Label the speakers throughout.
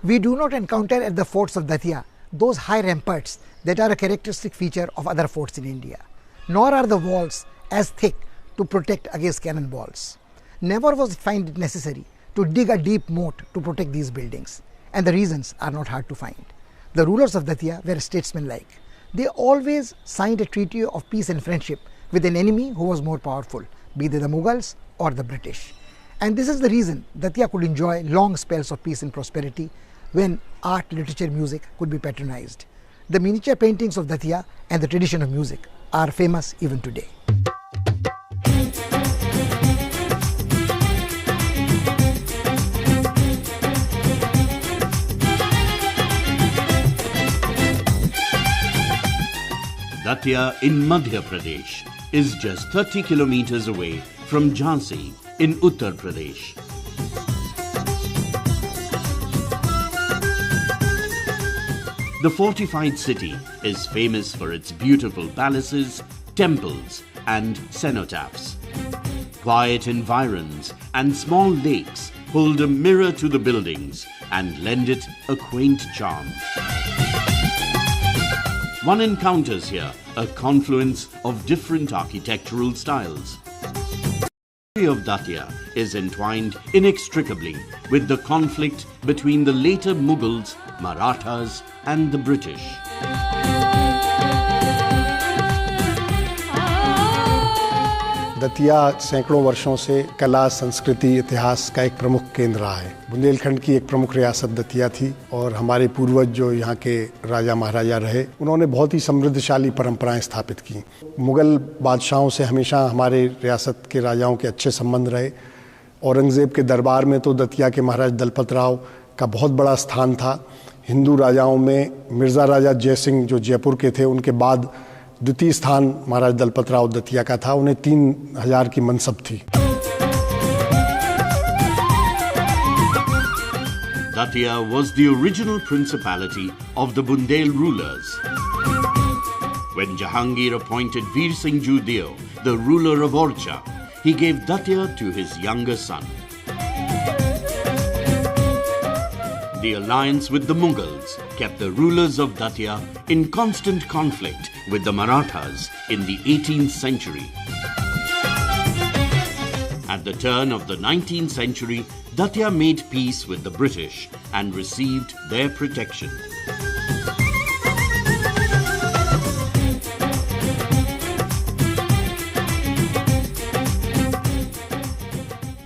Speaker 1: We do not encounter at the forts of Datia those high ramparts that are a characteristic feature of other forts in India. Nor are the walls as thick to protect against cannonballs. Never was it found necessary to dig a deep moat to protect these buildings, and the reasons are not hard to find. The rulers of Datia were statesmanlike. They always signed a treaty of peace and friendship with an enemy who was more powerful, be they the Mughals or the British. And this is the reason Datia could enjoy long spells of peace and prosperity when art, literature, music could be patronized. The miniature paintings of Datia and the tradition of music are famous even today.
Speaker 2: Datia in Madhya Pradesh is just 30 kilometers away from Jhansi in Uttar Pradesh. The fortified city is famous for its beautiful palaces, temples and cenotaphs. Quiet environs and small lakes hold a mirror to the buildings and lend it a quaint charm. One encounters here a confluence of different architectural styles. The history of Datia is entwined inextricably with the conflict between the later Mughals, Marathas and the British.
Speaker 3: Datia सैकड़ों वर्षों से कला, संस्कृति, इतिहास का एक प्रमुख केंद्र रहा है। बुंदेलखंड की एक प्रमुख रियासत दतिया थी और हमारे पूर्वज जो यहाँ के राजा महाराजा रहे, उन्होंने बहुत ही समृद्धशाली परंपराएं स्थापित की। मुगल बादशाहों से हमेशा हमारे रियासत के राजाओं के अच्छे संबंध रहे। औरंगज़ेब के दरबार में तो दतिया के महाराज दलपत राव का बहुत बड़ा स्थान था। हिंदू राजाओं में मिर्ज़ा राजा जय सिंह जो जयपुर के थे, उनके बाद द्वितीय स्थान महाराज दलपत राव दतिया का था। उन्हें 3000 की मनसब थी।
Speaker 2: Datia was the original principality of the Bundel rulers. When Jahangir appointed Veer Singh Judeo the ruler of Orcha, he gave Datia to his younger son. The alliance with the Mughals kept the rulers of Datia in constant conflict with the Marathas in the 18th century. At the turn of the 19th century, Datia made peace with the British and received their protection.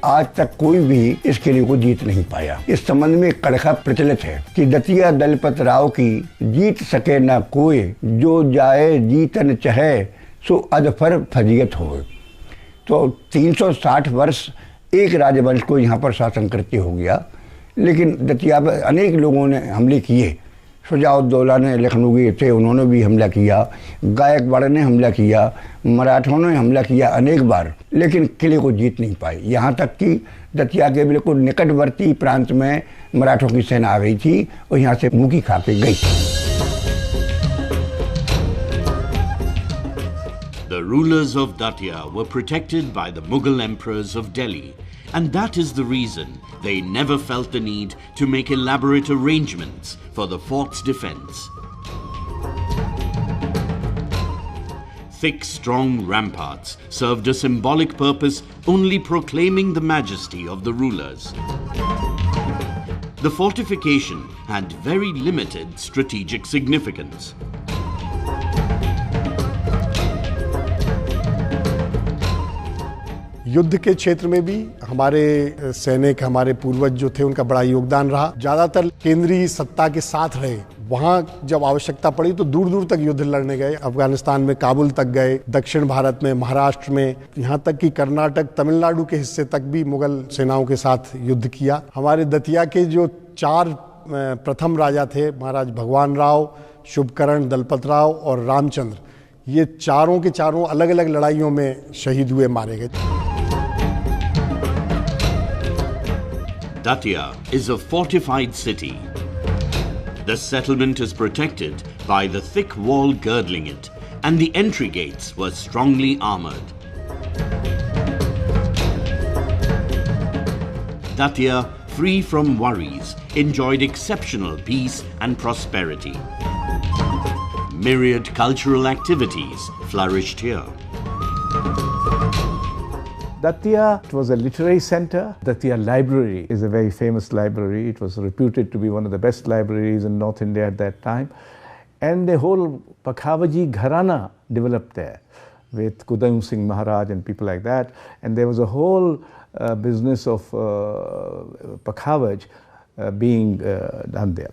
Speaker 4: आज तक कोई भी इस किले को जीत नहीं पाया। इस संबंध में कड़खा प्रचलित है कि दतिया दलपत राव की जीत सके ना कोई, जो जाए जीतन चहे सो अदफर फजीयत हो। तो 360 वर्ष एक राजवंश को यहाँ पर शासन करते हो गया, लेकिन दतिया पर अनेक लोगों ने हमले किए। शुजाउद्दौला ने लखनऊ थे, उन्होंने भी हमला किया, गायकवाड़ ने हमला किया, मराठों ने हमला किया अनेक बार, लेकिन किले को जीत नहीं पाए। यहाँ तक कि दतिया के बिल्कुल निकटवर्ती प्रांत में मराठों की सेना आ गई थी और यहाँ से मुँह की खा के गई थी।
Speaker 2: The rulers of Datia were protected by the Mughal emperors of Delhi, and that is the reason they never felt the need to make elaborate arrangements for the fort's defense. Thick, strong ramparts served a symbolic purpose, only proclaiming the majesty of the rulers. The fortification had very limited strategic significance.
Speaker 3: युद्ध के क्षेत्र में भी हमारे सैनिक, हमारे पूर्वज जो थे, उनका बड़ा योगदान रहा। ज़्यादातर केंद्रीय सत्ता के साथ रहे। वहाँ जब आवश्यकता पड़ी तो दूर दूर तक युद्ध लड़ने गए। अफगानिस्तान में काबुल तक गए, दक्षिण भारत में, महाराष्ट्र में, यहाँ तक कि कर्नाटक, तमिलनाडु के हिस्से तक भी मुगल सेनाओं के साथ युद्ध किया। हमारे दतिया के जो 4 प्रथम राजा थे, महाराज भगवान राव, शुभकरण, दलपत राव और रामचंद्र, ये चारों के चारों अलग अलग लड़ाइयों में शहीद हुए, मारे गए।
Speaker 2: Datia is a fortified city. The settlement is protected by the thick wall girdling it, and the entry gates were strongly armored. Datia free from worries, enjoyed exceptional peace and prosperity. Myriad cultural activities flourished here.
Speaker 5: Datia was a literary center. Datia Library is a very famous library. It was reputed to be one of the best libraries in North India at that time. And the whole Pakhavaji Gharana developed there with Kudayam Singh Maharaj and people like that. And there was a whole business of Pakhavaj being done there.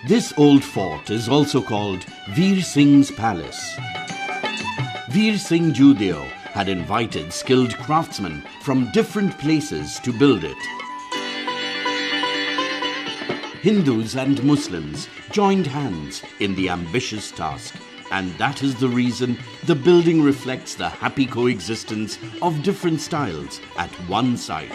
Speaker 2: This old fort is also called Veer Singh's Palace. Veer Singh Judeo had invited skilled craftsmen from different places to build it. Hindus and Muslims joined hands in the ambitious task, and that is the reason the building reflects the happy coexistence of different styles at one site.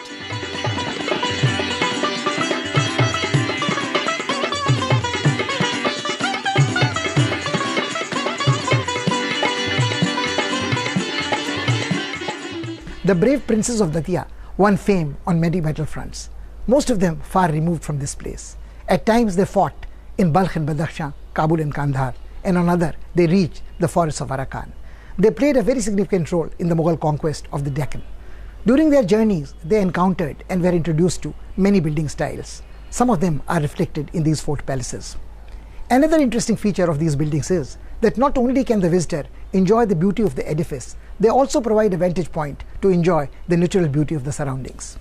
Speaker 1: The brave princes of Datia won fame on many battlefronts, most of them far removed from this place. At times they fought in Balkh and Badakhshan, Kabul and Kandahar, and on other they reached the forests of Arakan. They played a very significant role in the Mughal conquest of the Deccan. During their journeys, they encountered and were introduced to many building styles. Some of them are reflected in these fort palaces. Another interesting feature of these buildings is that not only can the visitor enjoy the beauty of the edifice, they also provide a vantage point to enjoy the natural beauty of the surroundings.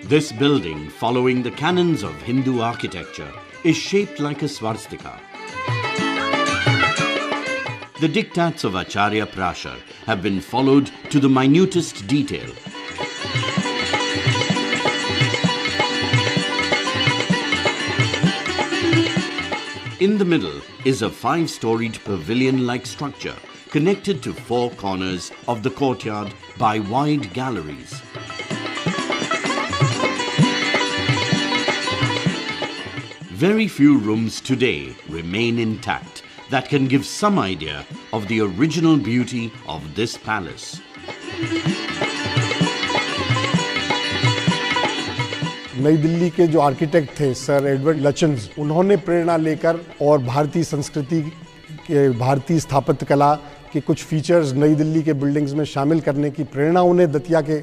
Speaker 2: This building, following the canons of Hindu architecture, is shaped like a swastika. The diktats of Acharya Prashar have been followed to the minutest detail. In the middle is a 5-storied pavilion-like structure connected to 4 corners of the courtyard by wide galleries. Very few rooms today remain intact that can give some idea of the original beauty of this palace.
Speaker 3: नई दिल्ली के जो architect थे sir Edward लचन्स, उन्होंने प्रेरणा लेकर और भारतीय संस्कृति के भारतीय स्थापत्य कला के कुछ फीचर्स नई दिल्ली के बिल्डिंग्स में शामिल करने की प्रेरणा उन्हें दतिया के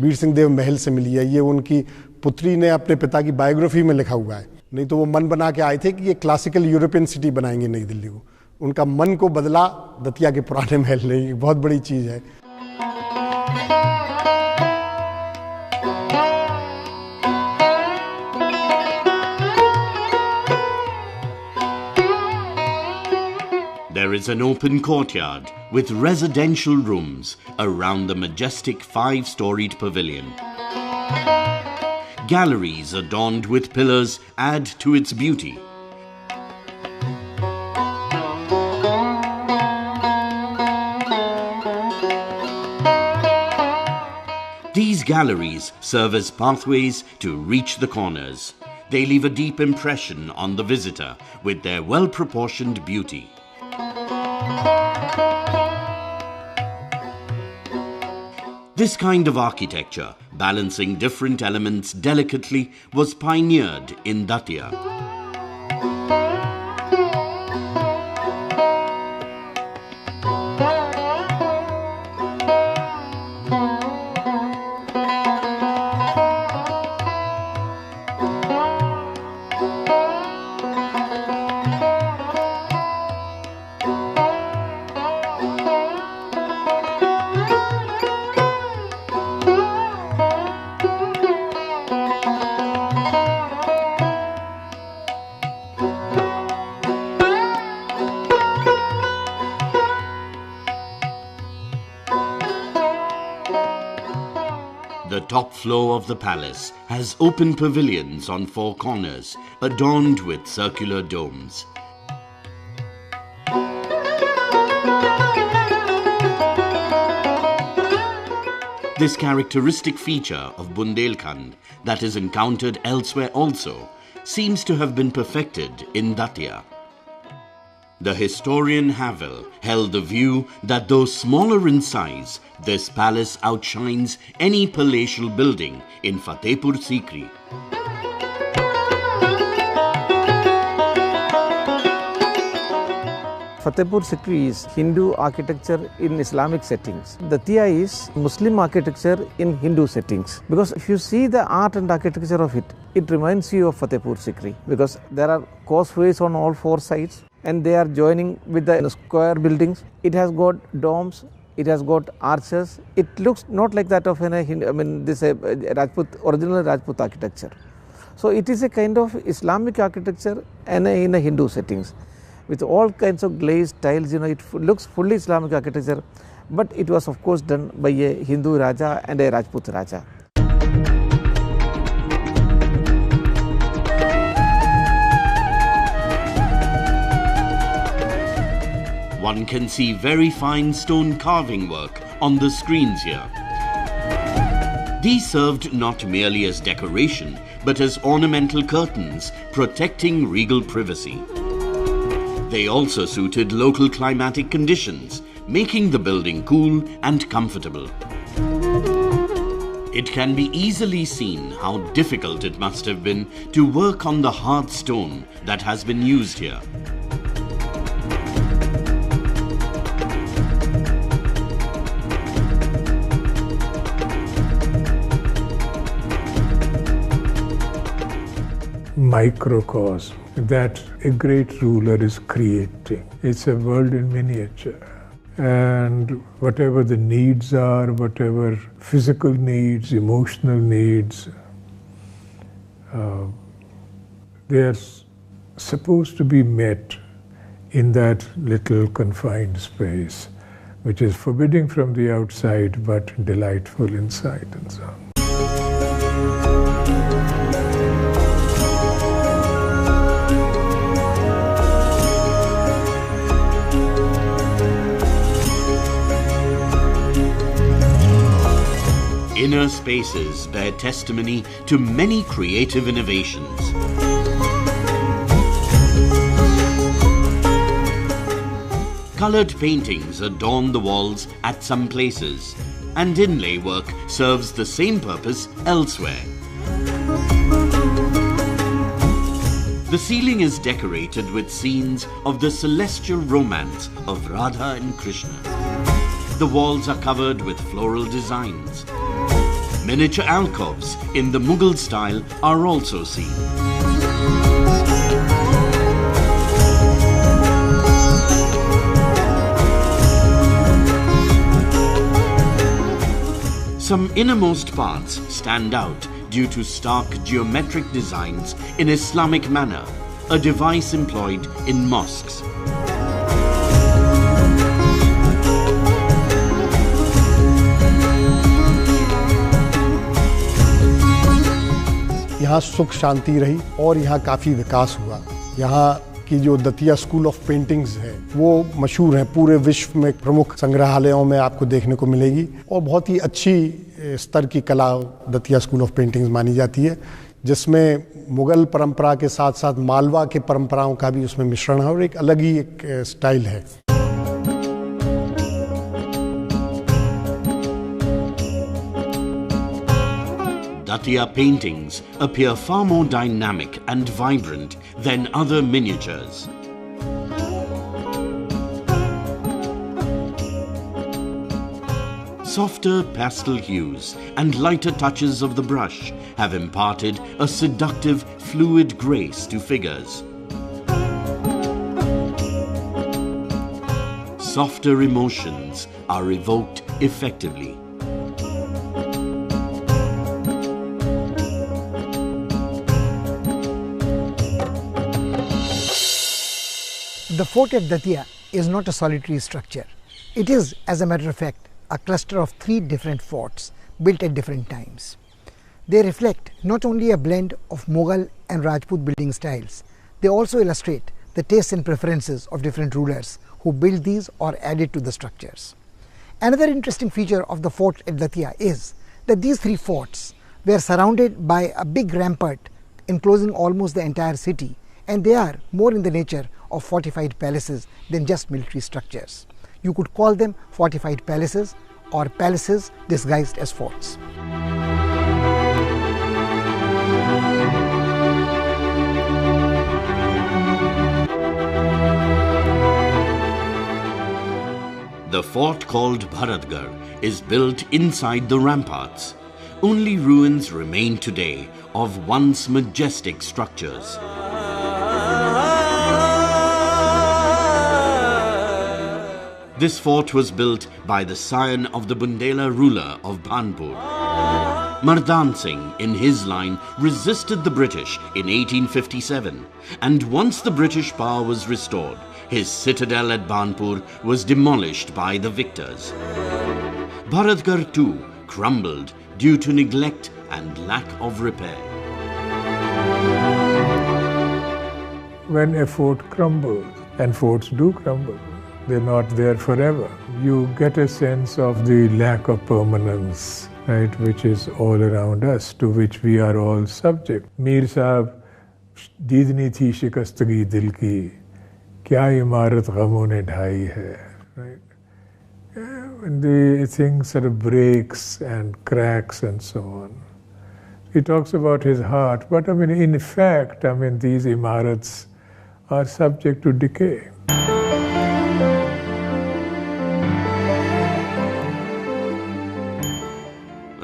Speaker 3: वीर सिंह देव महल से मिली है। ये उनकी पुत्री ने अपने पिता की बायोग्राफी में लिखा हुआ है। नहीं तो वो मन बना के आए थे कि ये क्लासिकल यूरोपियन सिटी बनाएंगे नई दिल्ली को। उनका मन को बदला दतिया के पुराने महल ने, ये बहुत बड़ी चीज़ है।
Speaker 2: There is an open courtyard with residential rooms around the majestic 5-storied pavilion. Galleries adorned with pillars add to its beauty. These galleries serve as pathways to reach the corners. They leave a deep impression on the visitor with their well-proportioned beauty. This kind of architecture, balancing different elements delicately, was pioneered in Datia. The top floor of the palace has open pavilions on four corners, adorned with circular domes. This characteristic feature of Bundelkhand that is encountered elsewhere also seems to have been perfected in Datia. The historian Havel held the view that though smaller in size, this palace outshines any palatial building in Fatehpur Sikri.
Speaker 5: Fatehpur Sikri is Hindu architecture in Islamic settings. Datia is Muslim architecture in Hindu settings. Because if you see the art and architecture of it, it reminds you of Fatehpur Sikri. Because there are causeways on all four sides and they are joining with the square buildings. It has got domes, it has got arches. It looks not like that of Rajput, original Rajput architecture. So it is a kind of Islamic architecture and in a Hindu settings. With all kinds of glazed tiles, it looks fully Islamic architecture, but it was of course done by a Hindu Raja and a Rajput Raja.
Speaker 2: One can see very fine stone carving work on the screens here. These served not merely as decoration, but as ornamental curtains protecting regal privacy. They also suited local climatic conditions, making the building cool and comfortable. It can be easily seen how difficult it must have been to work on the hard stone that has been used here.
Speaker 6: Microcosm that a great ruler is creating. It's a world in miniature. And whatever the needs are, whatever physical needs, emotional needs, they are supposed to be met in that little confined space, which is forbidding from the outside but delightful inside and so on.
Speaker 2: Inner spaces bear testimony to many creative innovations. Colored paintings adorn the walls at some places, and inlay work serves the same purpose elsewhere. The ceiling is decorated with scenes of the celestial romance of Radha and Krishna. The walls are covered with floral designs. Miniature alcoves in the Mughal style are also seen. Some innermost parts stand out due to stark geometric designs in Islamic manner, a device employed in mosques.
Speaker 3: यहाँ सुख शांति रही और यहाँ काफ़ी विकास हुआ। यहाँ की जो दतिया स्कूल ऑफ पेंटिंग्स है वो मशहूर है, पूरे विश्व में प्रमुख संग्रहालयों में आपको देखने को मिलेगी और बहुत ही अच्छी स्तर की कला दतिया स्कूल ऑफ पेंटिंग्स मानी जाती है, जिसमें मुग़ल परंपरा के साथ साथ मालवा के परंपराओं का भी उसमें मिश्रण है और एक अलग ही एक स्टाइल है।
Speaker 2: Datia paintings appear far more dynamic and vibrant than other miniatures. Softer pastel hues and lighter touches of the brush have imparted a seductive, fluid grace to figures. Softer emotions are evoked effectively.
Speaker 1: The fort at Datia is not a solitary structure. It is, as a matter of fact, a cluster of 3 different forts built at different times. They reflect not only a blend of Mughal and Rajput building styles, they also illustrate the tastes and preferences of different rulers who built these or added to the structures. Another interesting feature of the fort at Datia is that these three forts were surrounded by a big rampart enclosing almost the entire city, and they are more in the nature of fortified palaces than just military structures. You could call them fortified palaces or palaces disguised as forts.
Speaker 2: The fort called Bharatgarh is built inside the ramparts. Only ruins remain today of once majestic structures. This fort was built by the scion of the Bundela ruler of Bhanpur. Mardan Singh, in his line, resisted the British in 1857, and once the British power was restored, his citadel at Bhanpur was demolished by the victors. Bharatgarh too crumbled due to neglect and lack of repair.
Speaker 6: When a fort crumbles, and forts do crumble, they're not there forever, you get a sense of the lack of permanence, right, which is all around us, to which we are all subject. Mir Sahab, दीदनी थी शिकस्तगी दिल की, क्या इमारत गमों ने ढाई है, right? When the thing sort of breaks and cracks and so on. He talks about his heart, but I mean, in fact, I mean, these imarats are subject to decay.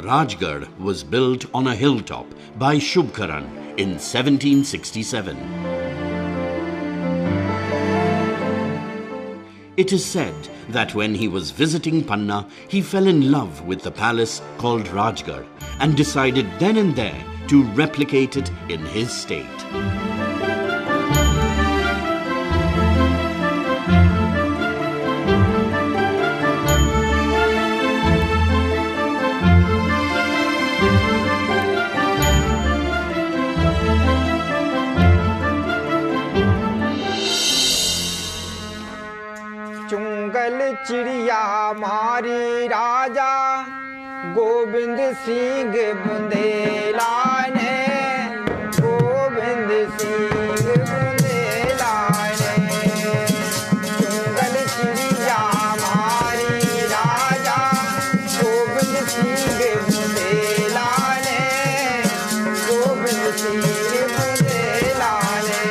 Speaker 2: Rajgarh was built on a hilltop by Shubkaran in 1767. It is said that when he was visiting Panna, he fell in love with the palace called Rajgarh and decided then and there to replicate it in his state.
Speaker 7: चिड़िया मारी राजा गोविंद सिंह बुंदेला ने गोविंद सिंह बुंदेला ने चुंगल चिड़िया मारी राजा गोविंद सिंह बुंदेला ने गोविंद सिंह बुंदेला ने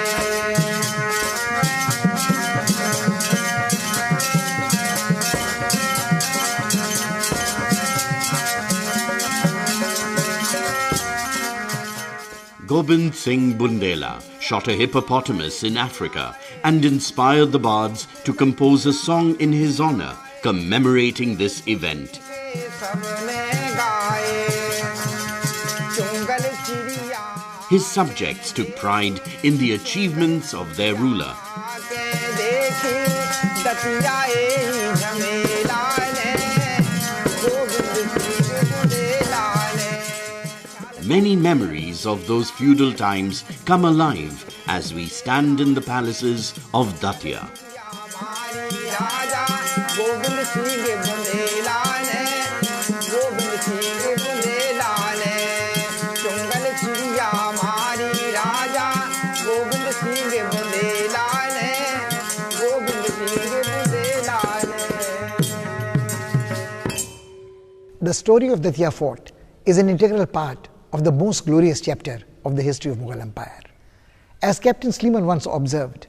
Speaker 2: Gobind Singh Bundela shot a hippopotamus in Africa and inspired the bards to compose a song in his honor commemorating this event. His subjects took pride in the achievements of their ruler. Many memories of those feudal times come alive as we stand in the palaces of Datia.
Speaker 1: The story of Datia Fort is an integral part of the most glorious chapter of the history of Mughal Empire. As Captain Sleeman once observed,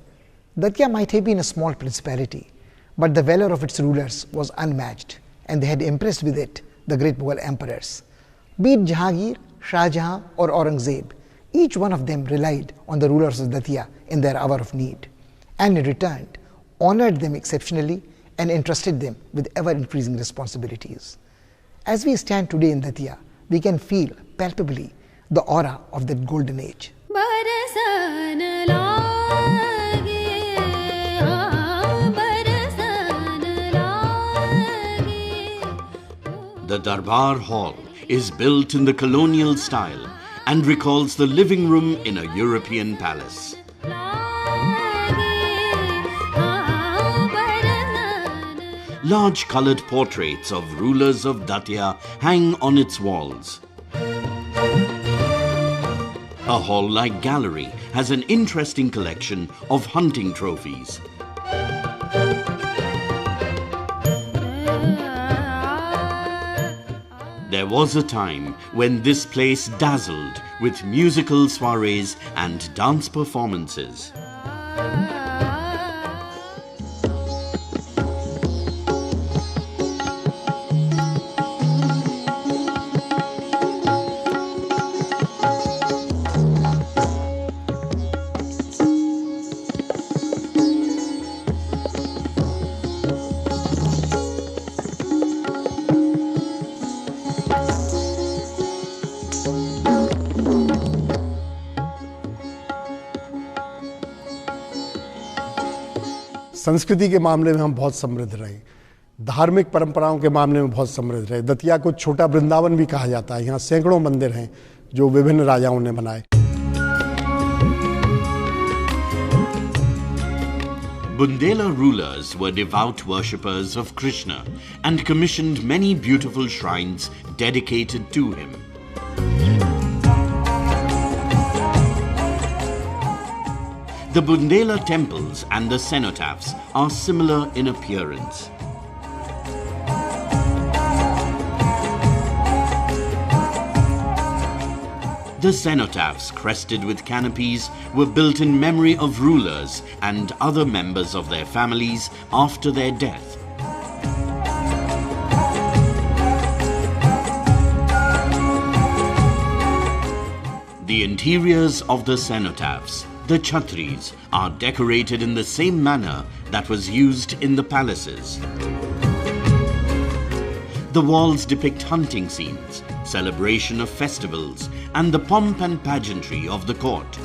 Speaker 1: Datia might have been a small principality, but the valor of its rulers was unmatched, and they had impressed with it the great Mughal emperors. Be it Jahangir, Shah Jahan or Aurangzeb, each one of them relied on the rulers of Datia in their hour of need, and in return honored them exceptionally and entrusted them with ever-increasing responsibilities. As we stand today in Datia, we can feel palpably the aura of that golden age.
Speaker 2: The Darbar Hall is built in the colonial style and recalls the living room in a European palace. Large coloured portraits of rulers of Datia hang on its walls. A hall-like gallery has an interesting collection of hunting trophies. There was a time when this place dazzled with musical soirees and dance performances.
Speaker 3: संस्कृति के मामले में हम बहुत समृद्ध रहे, धार्मिक परंपराओं के मामले में बहुत समृद्ध रहे। दतिया को छोटा वृंदावन भी कहा जाता है। यहाँ सैकड़ों मंदिर हैं जो विभिन्न राजाओं ने बनाए।
Speaker 2: Bundela rulers were devout worshippers of Krishna and commissioned many beautiful shrines dedicated to him. The Bundela temples and the cenotaphs are similar in appearance. The cenotaphs, crested with canopies, were built in memory of rulers and other members of their families after their death. The interiors of the cenotaphs, the chhatris, are decorated in the same manner that was used in the palaces. The walls depict hunting scenes, celebration of festivals, and the pomp and pageantry of the court.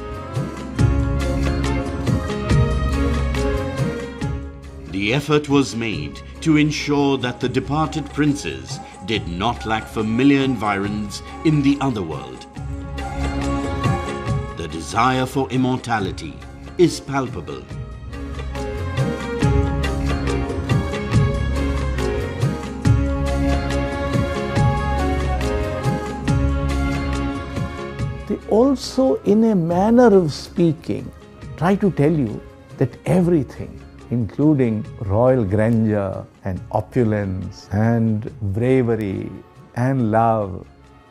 Speaker 2: The effort was made to ensure that the departed princes did not lack familiar environs in the other world. The desire for immortality is palpable.
Speaker 5: They also, in a manner of speaking, try to tell you that everything, including royal grandeur and opulence and bravery and love,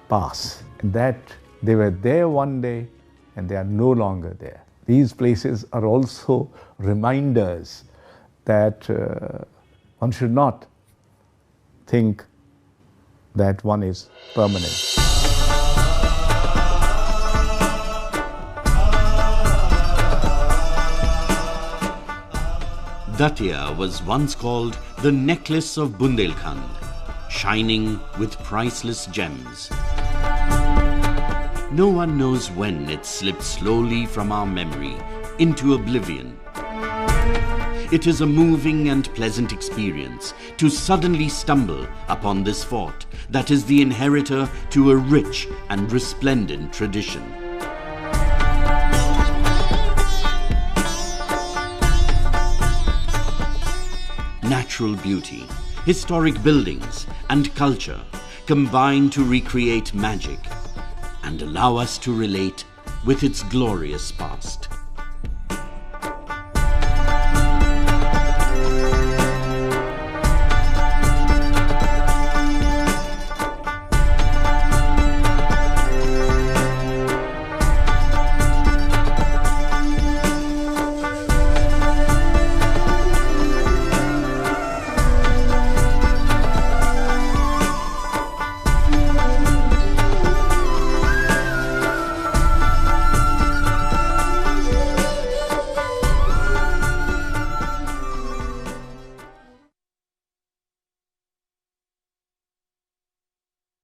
Speaker 5: pass. That they were there one day and they are no longer there. These places are also reminders that one should not think that one is permanent.
Speaker 2: Datia was once called the necklace of Bundelkhand, shining with priceless gems. No one knows when it slipped slowly from our memory into oblivion. It is a moving and pleasant experience to suddenly stumble upon this fort that is the inheritor to a rich and resplendent tradition. Natural beauty, historic buildings, and culture combine to recreate magic and allow us to relate with its glorious past.